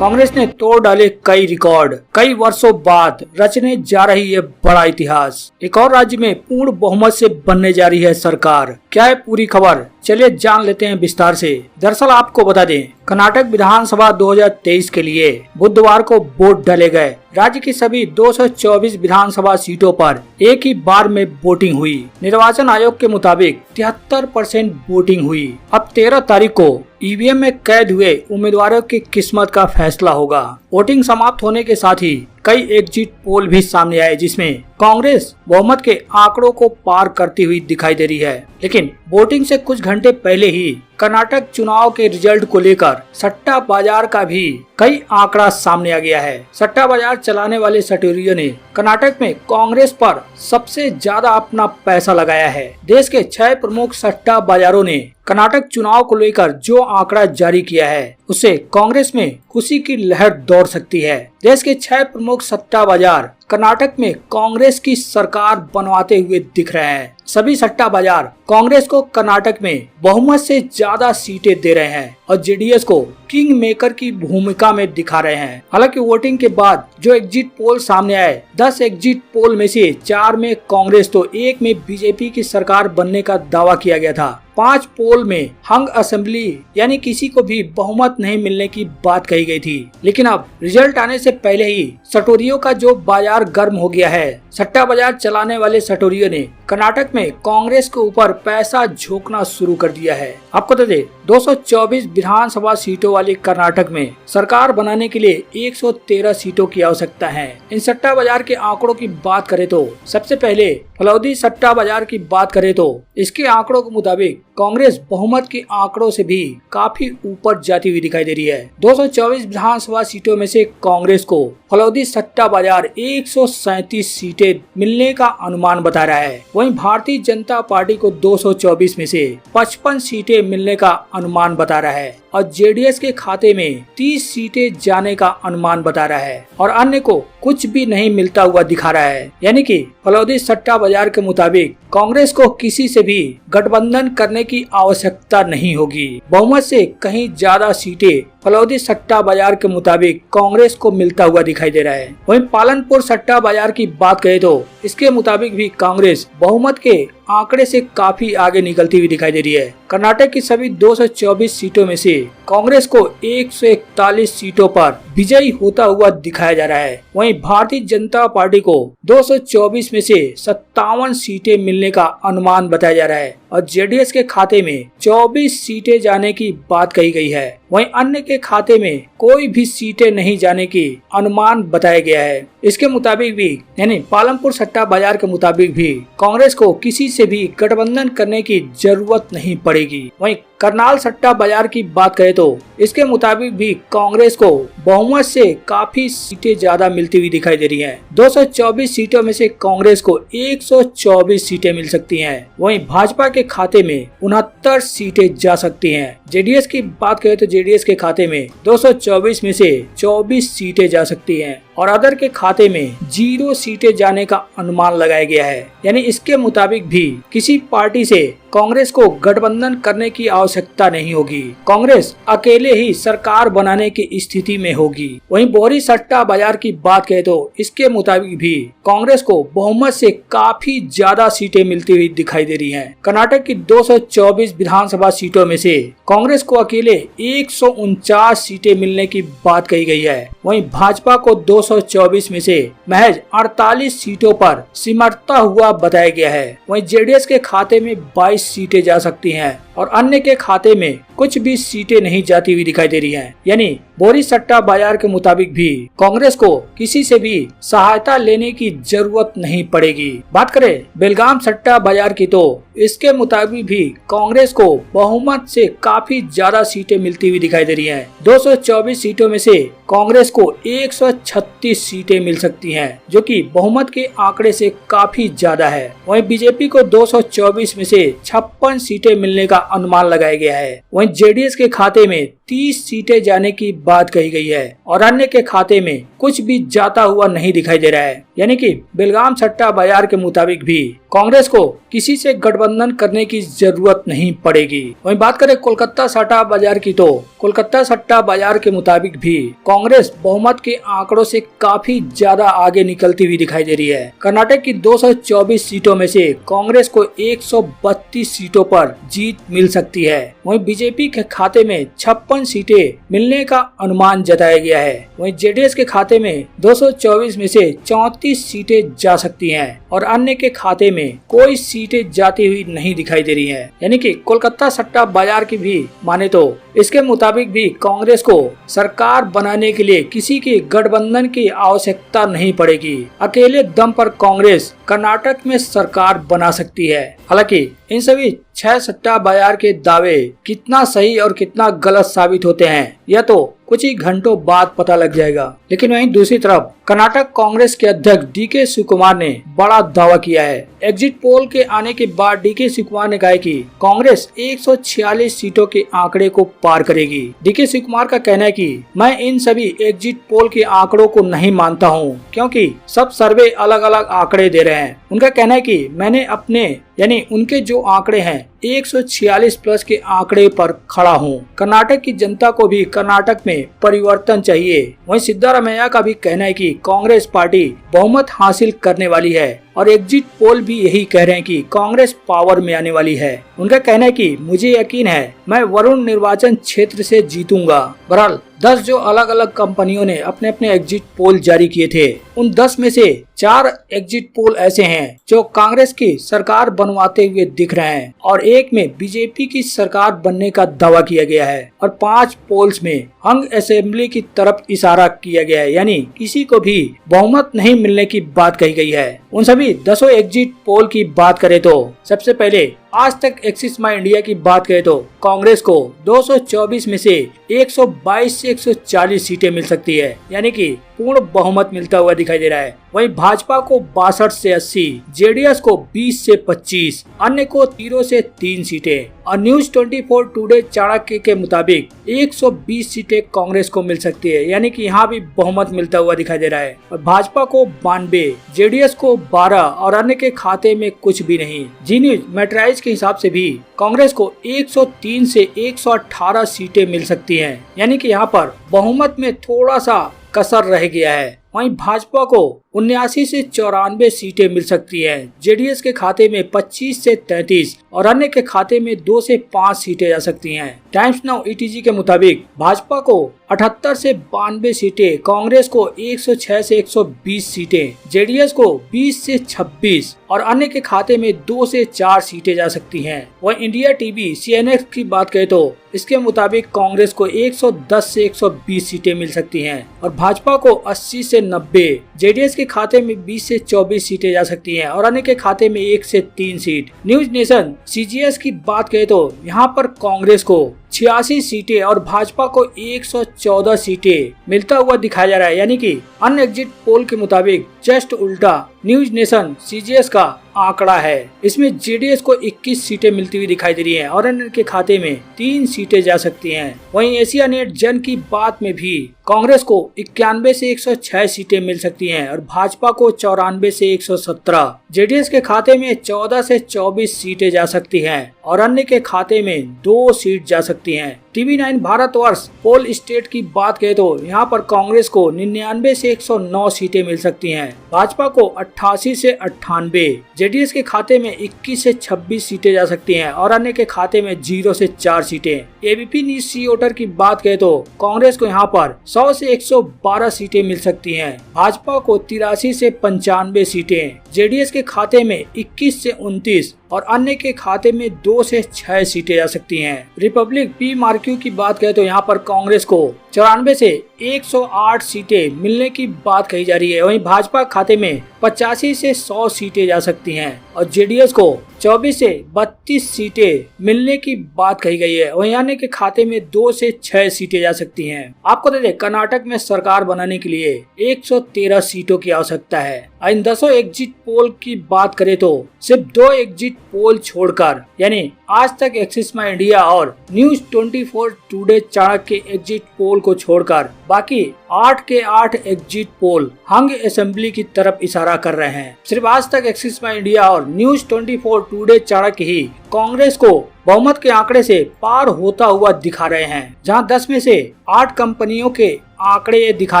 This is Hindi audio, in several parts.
कांग्रेस ने तोड़ डाले कई रिकॉर्ड, कई वर्षों बाद रचने जा रही है बड़ा इतिहास। एक और राज्य में पूर्ण बहुमत से बनने जा रही है सरकार। क्या है पूरी खबर, चलिए जान लेते हैं विस्तार से। दरअसल आपको बता दें, कर्नाटक विधानसभा 2023 के लिए बुधवार को वोट डाले गए। राज्य की सभी 224 विधानसभा सीटों पर एक ही बार में वोटिंग हुई। निर्वाचन आयोग के मुताबिक 73% वोटिंग हुई। अब 13 तारीख को ईवीएम में कैद हुए उम्मीदवारों की किस्मत का फैसला होगा। वोटिंग समाप्त होने के साथ ही कई एग्जिट पोल भी सामने आए, जिसमें कांग्रेस बहुमत के आंकड़ों को पार करती हुई दिखाई दे रही है। लेकिन वोटिंग से कुछ घंटे पहले ही कर्नाटक चुनाव के रिजल्ट को लेकर सट्टा बाजार का भी कई आंकड़ा सामने आ गया है। सट्टा बाजार चलाने वाले सटोरियों ने कर्नाटक में कांग्रेस पर सबसे ज्यादा अपना पैसा लगाया है। देश के 6 प्रमुख सट्टा बाजारों ने कर्नाटक चुनाव को लेकर जो आंकड़ा जारी किया है, उससे कांग्रेस में खुशी की लहर दौड़ सकती है। देश के 6 प्रमुख सट्टा बाजार कर्नाटक में कांग्रेस की सरकार बनवाते हुए दिख रहे हैं। सभी सट्टा बाजार कांग्रेस को कर्नाटक में बहुमत से ज्यादा सीटें दे रहे हैं और जेडीएस को किंग मेकर की भूमिका में दिखा रहे हैं। हालांकि वोटिंग के बाद जो एग्जिट पोल सामने आए, 10 एग्जिट पोल में से 4 में कांग्रेस तो 1 में बीजेपी की सरकार बनने का दावा किया गया था। 5 पोल में हंग असेंबली यानी किसी को भी बहुमत नहीं मिलने की बात कही गई थी। लेकिन अब रिजल्ट आने से पहले ही सटोरियों का जो बाजार गर्म हो गया है। सट्टा बाजार चलाने वाले सटोरियों ने कर्नाटक में कांग्रेस के ऊपर पैसा झोंकना शुरू कर दिया है। आपको बता दें, 224 विधानसभा सीटों वाली कर्नाटक में सरकार बनाने के लिए 113 सीटों की आवश्यकता है। इन सट्टा बाजार के आंकड़ों की बात करें तो सबसे पहले फलौदी सट्टा बाजार की बात करें तो इसके आंकड़ों के मुताबिक कांग्रेस बहुमत के आंकड़ों से भी काफी ऊपर जाती हुई दिखाई दे रही है। 224 विधानसभा सीटों में से कांग्रेस को फलौदी सट्टा बाजार 137 सीटें मिलने का अनुमान बता रहा है। वहीं भारतीय जनता पार्टी को 224 में से 55 सीटें मिलने का अनुमान बता रहा है और जेडीएस के खाते में 30 सीटें जाने का अनुमान बता रहा है और अन्य को कुछ भी नहीं मिलता हुआ दिखा रहा है। यानी कि फलौदी सट्टा बाजार के मुताबिक कांग्रेस को किसी से भी गठबंधन करने की आवश्यकता नहीं होगी। बहुमत से कहीं ज्यादा सीटें फलौदी सट्टा बाजार के मुताबिक कांग्रेस को मिलता हुआ दिखाई दे रहा है। वहीं पालनपुर सट्टा बाजार की बात करें तो इसके मुताबिक भी कांग्रेस बहुमत के आंकड़े से काफी आगे निकलती हुई दिखाई दे रही है। कर्नाटक की सभी 224 सीटों में से कांग्रेस को 141 सीटों पर विजयी होता हुआ दिखाया जा रहा है। वहीं भारतीय जनता पार्टी को 224 में से 57 सीटें मिलने का अनुमान बताया जा रहा है और जेडीएस के खाते में 24 सीटें जाने की बात कही गई है। वहीं अन्य के खाते में कोई भी सीटें नहीं जाने की अनुमान बताया गया है। इसके मुताबिक भी यानी पालनपुर सट्टा बाजार के मुताबिक भी कांग्रेस को किसी से भी गठबंधन करने की जरूरत नहीं पड़ेगी। वहीं करनाल सट्टा बाजार की बात करें तो इसके मुताबिक भी कांग्रेस को बहुमत से काफी सीटें ज्यादा मिलती हुई दिखाई दे रही हैं। 224 सीटों में से कांग्रेस को 124 सीटें मिल सकती हैं। वहीं भाजपा के खाते में 69 सीटें जा सकती हैं। जेडीएस की बात करें तो जेडीएस के खाते में 224 में से 24 सीटें जा सकती हैं और अदर के खाते में 0 सीटें जाने का अनुमान लगाया गया है। यानी इसके मुताबिक भी किसी पार्टी से कांग्रेस को गठबंधन करने की आवश्यकता नहीं होगी। कांग्रेस अकेले ही सरकार बनाने की स्थिति में होगी। वहीं बोहरी सट्टा बाजार की बात करें तो इसके मुताबिक भी कांग्रेस को बहुमत से काफी ज्यादा सीटें मिलती हुई दिखाई दे रही हैं। कर्नाटक की 224 विधानसभा सीटों में से कांग्रेस को अकेले 149 सीटें मिलने की बात कही गई है। वहीं भाजपा को 224 में से महज 48 सीटों पर सिमटता हुआ बताया गया है। वहीं जेडीएस के खाते में 22 सीटें जा सकती हैं और अन्य के खाते में कुछ भी सीटें नहीं जाती हुई दिखाई दे रही हैं। यानी बोहरी सट्टा बाजार के मुताबिक भी कांग्रेस को किसी से भी सहायता लेने की जरूरत नहीं पड़ेगी। बात करें बेलगाम सट्टा बाजार की तो इसके मुताबिक भी कांग्रेस को बहुमत से काफी ज्यादा सीटें मिलती हुई दिखाई दे रही हैं। 224 सीटों में से कांग्रेस को 136 सीटें मिल सकती हैं, जो कि बहुमत के आंकड़े से काफी ज्यादा है। वहीं बीजेपी को 224 में से 56 सीटें मिलने का अनुमान लगाया गया है। वहीं जेडीएस के खाते में 30 सीटें जाने की बात कही गई है और अन्य के खाते में कुछ भी जाता हुआ नहीं दिखाई दे रहा है। यानी कि बेलगाम सट्टा बाजार के मुताबिक भी कांग्रेस को किसी से गठबंधन करने की जरूरत नहीं पड़ेगी। वहीं बात करें कोलकाता सट्टा बाजार की, तो कोलकाता सट्टा बाजार के मुताबिक भी कांग्रेस बहुमत के आंकड़ों से काफी ज्यादा आगे निकलती हुई दिखाई दे रही है। कर्नाटक की 224 सीटों में से कांग्रेस को 132 सीटों पर जीत मिल सकती है। वहीं बीजेपी के खाते में 56 सीटें मिलने का अनुमान जताया गया है। वहीं जेडीएस के खाते में 224 में से 34 सीटें जा सकती हैं और अन्य के खाते में कोई सीटें जाती हुई नहीं दिखाई दे रही हैं। यानी कि कोलकाता सट्टा बाजार की भी माने तो इसके मुताबिक भी कांग्रेस को सरकार बनाने के लिए किसी के गठबंधन की आवश्यकता नहीं पड़ेगी। अकेले दम पर कांग्रेस कर्नाटक में सरकार बना सकती है। हालांकि इन सभी 6 सट्टा बाजार के दावे कितना सही और कितना गलत साबित होते हैं यह तो कुछ ही घंटों बाद पता लग जाएगा। लेकिन वहीं दूसरी तरफ कर्नाटक कांग्रेस के अध्यक्ष डीके शिवकुमार ने बड़ा दावा किया है। एग्जिट पोल के आने के बाद डीके शिवकुमार ने कहा कि कांग्रेस 146 सीटों के आंकड़े को पार करेगी। डीके शिवकुमार का कहना है कि मैं इन सभी एग्जिट पोल के आंकड़ों को नहीं मानता हूं, क्योंकि सब सर्वे अलग अलग आंकड़े दे रहे हैं। उनका कहना है कि मैंने अपने यानी उनके जो आंकड़े हैं 146 प्लस के आंकड़े पर खड़ा हूं। कर्नाटक की जनता को भी कर्नाटक में परिवर्तन चाहिए। वहीं सिद्धारमैया का भी कहना है कि कांग्रेस पार्टी बहुमत हासिल करने वाली है और एग्जिट पोल भी यही कह रहे हैं कि कांग्रेस पावर में आने वाली है। उनका कहना है कि मुझे यकीन है मैं वरुण निर्वाचन क्षेत्र से जीतूंगा। बहरहाल 10 जो अलग अलग कंपनियों ने अपने अपने एग्जिट पोल जारी किए थे, उन 10 में से 4 एग्जिट पोल ऐसे हैं जो कांग्रेस की सरकार बनवाते हुए दिख रहे हैं और एक में बीजेपी की सरकार बनने का दावा किया गया है और 5 पोल्स में हंग असेंबली की तरफ इशारा किया गया है, यानी किसी को भी बहुमत नहीं मिलने की बात कही गई है। उन सभी 10 एग्जिट पोल की बात करें तो सबसे पहले आज तक एक्सिस माई इंडिया की बात करें तो कांग्रेस को 224 में से 122 से 140 सीटें मिल सकती है, यानी कि पूर्ण बहुमत मिलता हुआ दिखाई दे रहा है। वहीं भाजपा को 62 से 80, जेडीएस को 20 से 25, अन्य को 0 से 3 सीटें और न्यूज 24 टुडे चाणक्य के मुताबिक 120 सीटें कांग्रेस को मिल सकती है, यानी कि यहाँ भी बहुमत मिलता हुआ दिखाई दे रहा है। और भाजपा को 92, जेडीएस को 12 और अन्य के खाते में कुछ भी नहीं। जी न्यूज मैट्राइज के हिसाब से भी कांग्रेस को 103 से 118 सीटें मिल सकती हैं, यानी कि यहाँ पर बहुमत में थोड़ा सा कसर रह गया है। वहीं भाजपा को 79 से 94 सीटें मिल सकती हैं। जेडीएस के खाते में 25 से 33 और अन्य के खाते में 2 से 5 सीटें जा सकती हैं। टाइम्स नाउ ईटीजी के मुताबिक भाजपा को 78 से 92 सीटें, कांग्रेस को 106 से 120 सीटें, जेडीएस को 20 से 26 और अन्य के खाते में 2 से 4 सीटें जा सकती हैं। वहीं इंडिया टीवी सीएनएक्स की बात करें तो इसके मुताबिक कांग्रेस को 110 से 120 सीटें मिल सकती हैं और भाजपा को 80 से 90, जेडीएस के खाते में 20 से 24 सीटें जा सकती हैं और अन्य के खाते में 1 से 3 सीट। न्यूज नेशन सीजीएस की बात करें तो यहाँ पर कांग्रेस को 86 सीटें और भाजपा को 114 सीटें मिलता हुआ दिखाया जा रहा है, यानी कि अन्य एग्जिट पोल के मुताबिक जस्ट उल्टा न्यूज नेशन सीजीएस का आंकड़ा है। इसमें जेडीएस को 21 सीटें मिलती हुई दिखाई दे रही हैं और अन्य के खाते में 3 सीटें जा सकती हैं। वहीं एशिया नेट जन की बात में भी कांग्रेस को 91 से 106 सीटें मिल सकती हैं और भाजपा को 94 से 117, जेडीएस के खाते में 14 से 24 सीटें जा सकती हैं और अन्य के खाते में 2 सीट जा सकती हैं। TV9 भारतवर्ष पोल स्टेट की बात करें तो यहाँ पर कांग्रेस को 99 से 109 सीटें मिल सकती हैं, भाजपा को 88 से 98, जेडीएस के खाते में 21 से 26 सीटें जा सकती हैं और अन्य के खाते में 0 से 4 सीटें। एबीपी न्यूज सी वोटर की बात करें तो कांग्रेस को यहाँ पर 100 से 112 सीटें मिल सकती हैं, भाजपा को 83 से 95 सीटें, जेडीएस के खाते में 21 से 29 और अन्य के खाते में 2 से 6 सीटें जा सकती हैं। रिपब्लिक पी मार्क्यू की बात करें तो यहाँ पर कांग्रेस को 94 से 108 सीटें मिलने की बात कही जा रही है। वहीं भाजपा खाते में 85 से 100 सीटें जा सकती हैं और जेडीएस को 24 से 32 सीटें मिलने की बात कही गई है। वहीं अन्य के खाते में 2 से 6 सीटें जा सकती हैं। आपको दे दें, कर्नाटक में सरकार बनाने के लिए 113 सीटों की आवश्यकता है। इन 10 एग्जिट पोल की बात करें तो सिर्फ 2 एग्जिट पोल छोड़कर, यानी आज तक एक्सिस माई इंडिया और न्यूज 24 टुडे चाणक्य के एग्जिट पोल को छोड़कर बाकी 8 के 8 एग्जिट पोल हंग असेंबली की तरफ इशारा कर रहे हैं। सिर्फ आज तक एक्सिस माई इंडिया और न्यूज 24 टुडे चाणक्य ही कांग्रेस को बहुमत के आंकड़े से पार होता हुआ दिखा रहे हैं, जहां 10 में से 8 कंपनियों के आंकड़े दिखा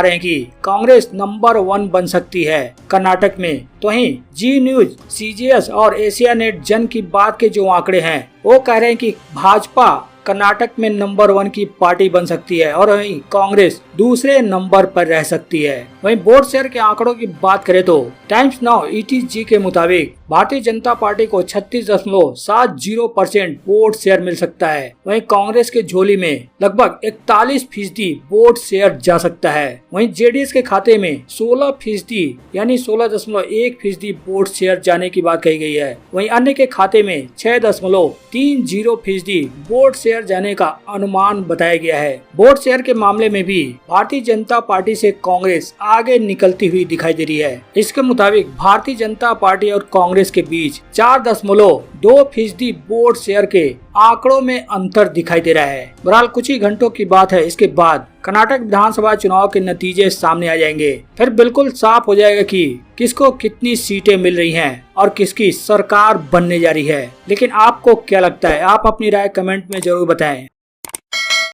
रहे हैं कि कांग्रेस नंबर 1 बन सकती है कर्नाटक में। तो वहीं जी न्यूज, सीजीएस और एशिया नेट जन की बात के जो आंकड़े हैं वो कह रहे हैं कि भाजपा कर्नाटक में नंबर 1 की पार्टी बन सकती है और वहीं कांग्रेस दूसरे नंबर पर रह सकती है। वहीं वोट शेयर के आंकड़ों की बात करें तो टाइम्स नाउ ETG के मुताबिक भारतीय जनता पार्टी को 36.70% वोट शेयर मिल सकता है। वहीं कांग्रेस के झोली में लगभग 41% वोट शेयर जा सकता है। वहीं जेडीएस के खाते में 16% यानी 16.1% वोट शेयर जाने की बात कही गई है। वहीं अन्य के खाते में 6.30% वोट शेयर जाने का अनुमान बताया गया है। वोट शेयर के मामले में भी भारतीय जनता पार्टी से कांग्रेस आगे निकलती हुई दिखाई दे रही है। इसके मुताबिक भारतीय जनता पार्टी और कांग्रेस के बीच 4.2% वोट शेयर के आंकड़ों में अंतर दिखाई दे रहा है। बहरहाल कुछ ही घंटों की बात है, इसके बाद कर्नाटक विधानसभा चुनाव के नतीजे सामने आ जाएंगे। फिर बिल्कुल साफ हो जाएगा कि किसको कितनी सीटें मिल रही हैं और किसकी सरकार बनने जा रही है। लेकिन आपको क्या लगता है? आप अपनी राय कमेंट में जरूर बताएं।